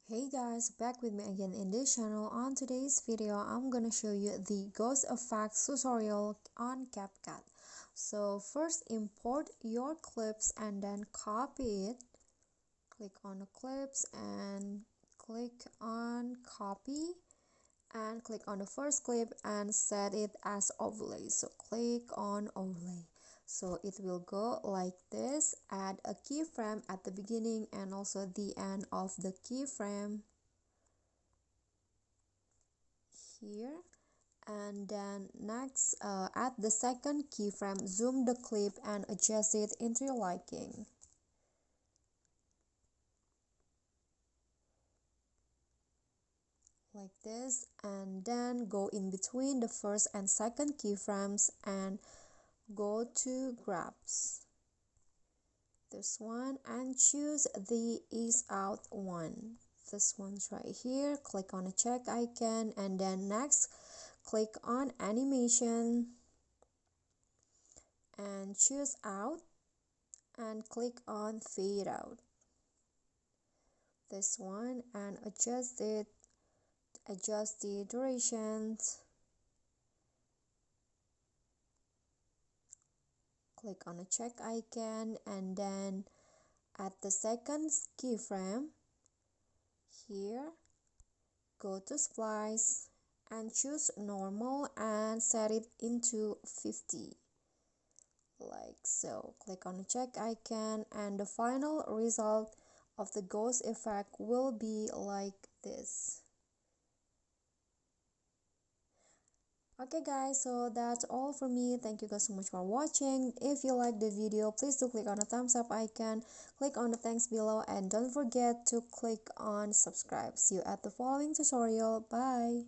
Hey guys, back with me again in this channel. On today's video, I'm gonna show you the ghost effects tutorial on Capcut. So first import your clips and then copy it. Click on the clips and click on copy and click on the first clip and set it as overlay. So click on overlay. So it will go like this. Add a keyframe at the beginning and also the end of the keyframe here. And then next, add the second keyframe, zoom the clip and adjust it into your liking. Like this, and then go in between the first and second keyframes and go to grabs, this one, and choose the ease out one. This one's right here. Click on the check icon and then next click on animation and choose out and click on fade out, this one, and adjust the durations. Click on the check icon and then at the second keyframe here, go to splice and choose normal and set it into 50, like so. Click on the check icon and the final result of the ghost effect will be like this. Okay guys, so that's all for me. Thank you guys so much for watching. If you like the video, please do click on the thumbs up icon, click on the thanks below, and don't forget to click on subscribe. See you at the following tutorial. Bye.